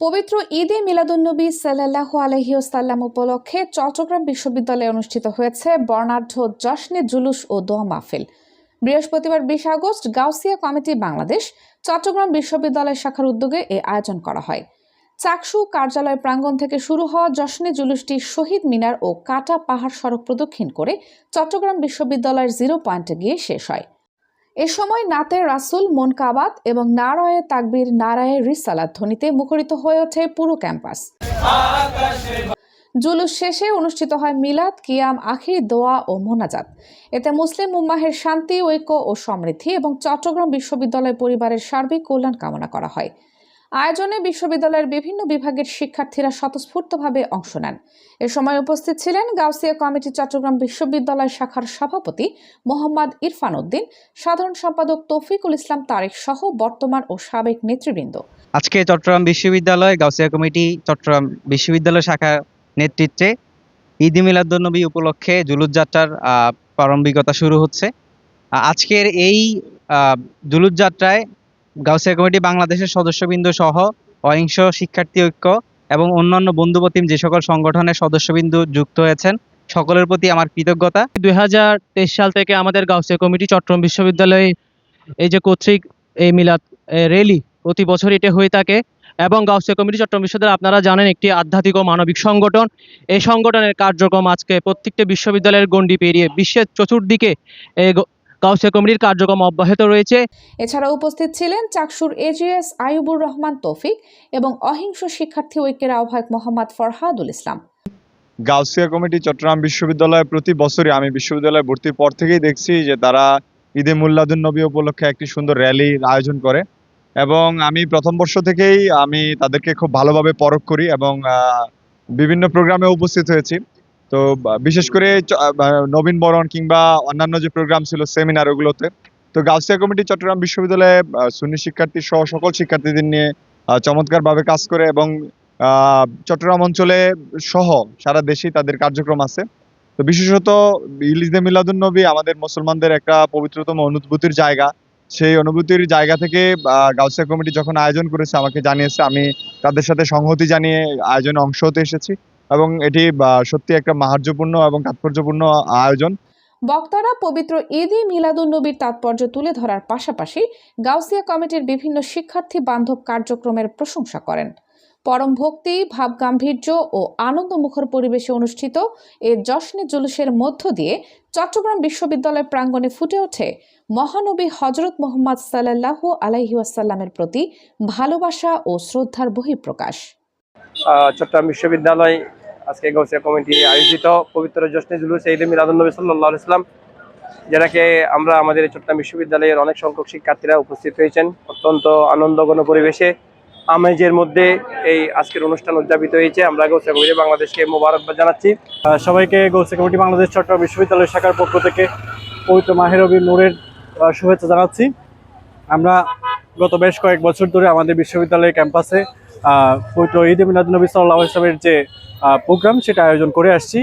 পবিত্র ঈদে মিলাদুন্নবী সাল্লাল্লাহু আলাইহি ওয়াসাল্লাম উপলক্ষে চট্টগ্রাম বিশ্ববিদ্যালয়ে অনুষ্ঠিত হয়েছে বর্ণাঢ্য জশ্নে জুলুস ও দোয়া মাহফিল। বৃহস্পতিবার 20 আগস্ট গাউসিয়া কমিটি বাংলাদেশ চট্টগ্রাম বিশ্ববিদ্যালয় শাখার উদ্যোগে এ আয়োজন করা হয়। চাকসু কার্যালয় প্রাঙ্গণ থেকে শুরু হওয়া জশ্নে জুলুসটি শহীদ মিনার ও কাটা পাহাড় সড়ক প্রদক্ষিণ করে চট্টগ্রাম বিশ্ববিদ্যালয়ের 0 পয়েন্টে গিয়ে শেষ হয়। এ সময় নাতে রাসুল, মুনকাবাত এবং নারায়ে তাকবীর, নারায়ে রিসালাত ধ্বনিতে মুখরিত হয়ে ওঠে পুরো ক্যাম্পাস। জুলুস শেষে অনুষ্ঠিত হয় মিলাদ, কিয়াম, আখির দোয়া ও মোনাজাত। এতে মুসলিম উম্মাহের শান্তি, ঐক্য ও সমৃদ্ধি এবং চট্টগ্রাম বিশ্ববিদ্যালয় পরিবারের সার্বিক কল্যাণ কামনা করা হয়। আয়োজনে বিশ্ববিদ্যালয়ের বিভিন্ন বিভাগের শিক্ষার্থীরা স্বতঃস্ফূর্তভাবে অংশ নেন। এ সময় উপস্থিত ছিলেন গাউসিয়া কমিটি চট্টগ্রাম বিশ্ববিদ্যালয় শাখার সভাপতি মোহাম্মদ ইরফান উদ্দিন, সাধারণ সম্পাদক তৌফিকুল ইসলাম তারেক সহ বর্তমান ও সাবেক নেতৃবৃন্দ। আজকে চট্টগ্রাম বিশ্ববিদ্যালয় গাউসিয়া কমিটি চট্টগ্রাম বিশ্ববিদ্যালয় শাখা নেতৃত্বে ঈদ মিলাদুন্নবী উপলক্ষে জুলুস যাত্রার প্রারম্ভিকতা শুরু হচ্ছে। আজকের এই জুলুস যাত্রায় গাউসিয়া কমিটি বাংলাদেশের সদস্যবৃন্দ সহ অহিংস শিক্ষার্থী ঐক্য এবং অন্যান্য বন্ধুপ্রতিম যে সকল সংগঠনের সদস্যবৃন্দ যুক্ত হয়েছেন সকলের প্রতি আমার কৃতজ্ঞতা। 2023 সাল থেকে আমাদের গাউসিয়া কমিটি চট্টগ্রাম বিশ্ববিদ্যালয়ে এই যে কর্তৃক এই মিলাদ র্যালি প্রতি বছর এটা হয়ে থাকে এবং গাউসিয়া কমিটি চট্টগ্রাম বিশ্ববিদ্যালয় আপনারা জানেন একটি আধ্যাত্মিক ও মানবিক সংগঠন। এই সংগঠনের কার্যক্রম আজকে প্রত্যেকটা বিশ্ববিদ্যালয়ের গণ্ডি পেরিয়ে বিশ্বের চতুর্দিকে গাউসিয়া কমিটির কার্যক্রম অব্যাহত রয়েছে। এছাড়াও উপস্থিত ছিলেন চাকসুর এজিএস আইয়ুবুর রহমান তৌফিক এবং অহিংস শিক্ষার্থী ঐক্যের আহ্বায়ক মোহাম্মদ ফরহাদুল ইসলাম। গাউসিয়া কমিটি চট্টগ্রাম বিশ্ববিদ্যালয়ে প্রতি বছরই আমি বিশ্ববিদ্যালয়ে ভর্তির পর থেকেই দেখছি যে তারা ঈদে মিলাদুন্নবী উপলক্ষে একটি সুন্দর র্যালির আয়োজন করে এবং আমি প্রথম বর্ষ থেকেই আমি তাদেরকে খুব ভালোভাবে পরখ করি এবং বিভিন্ন প্রোগ্রামে উপস্থিত হয়েছি। তো বিশেষ করে নবীন বরণ কিংবা অন্যান্য যে প্রোগ্রাম ছিল সেমিনার ওগুলোতে। তো গাউসিয়া কমিটি চট্টগ্রাম বিশ্ববিদ্যালয়ে সুন্নি শিক্ষার্থী সহ সকল শিক্ষার্থীদের নিয়ে চমৎকারভাবে কাজ করে এবং চট্টগ্রাম অঞ্চলে সহ সারা দেশেই তাদের কার্যক্রম আছে। তো বিশেষত ঈদে মিলাদুন্নবী আমাদের মুসলমানদের একটা পবিত্রতম অনুভূতির জায়গা। সেই অনুভূতির জায়গা থেকে গাউসিয়া কমিটি যখন আয়োজন করেছে আমাকে জানিয়েছে, আমি তাদের সাথে সংহতি জানিয়ে আয়োজনে অংশ হতে এসেছি এবং এটি সত্যি একটা মাহার্যপূর্ণ এবং তাৎপর্যপূর্ণ আয়োজন। বক্তারা পবিত্র ঈদে মিলাদুন্নবীর তাৎপর্য তুলে ধরার পাশাপাশি গাউসিয়া কমিটির বিভিন্ন শিক্ষার্থী বান্ধব কার্যক্রমের প্রশংসা করেন। পরম ভক্তি, ভাবগাম্ভীর্য ও আনন্দমুখর পরিবেশে অনুষ্ঠিত এ জশ্নে জুলুসের মধ্য দিয়ে চট্টগ্রাম বিশ্ববিদ্যালয় প্রাঙ্গণে ফুটে ওঠে মহানবী হযরত মুহাম্মদ সাল্লাল্লাহু আলাইহি ওয়াসাল্লামের প্রতি ভালোবাসা ও শ্রদ্ধার বহিঃপ্রকাশ। চট্টগ্রাম বিশ্ববিদ্যালয় আজকে গাউসিয়া কমিটি আয়োজিত পবিত্র জশ্নে জুলুস ঈদে মিলাদুন্নবী সাল্লাল্লাহু আলাইহি ওয়াসাল্লাম, যেটাকে আমরা আমাদের চট্টগ্রাম বিশ্ববিদ্যালয়ের অনেক সংখ্যক শিক্ষার্থীরা উপস্থিত হয়েছেন অত্যন্ত আনন্দঘন পরিবেশে আমেজের মধ্যে এই আজকের অনুষ্ঠান উদযাপিত হয়েছে। আমরা গাউসিয়া কমিটি বাংলাদেশকে মোবারকবাদ জানাচ্ছি। সবাইকে গাউসিয়া কমিটি বাংলাদেশ চট্টগ্রাম বিশ্ববিদ্যালয় শাখার পক্ষ থেকে পবিত্র মাহে রবিউল নূরের শুভেচ্ছা জানাচ্ছি। আমরা গত বেশ কয়েক বছর ধরে আমাদের বিশ্ববিদ্যালয়ের ক্যাম্পাসে পবিত্র ঈদে মিলাদুন্নবী সাল্লাল্লাহু আলাইহি ওয়াসাল্লামের যে প্রোগ্রাম সেটা আয়োজন করে আসছি।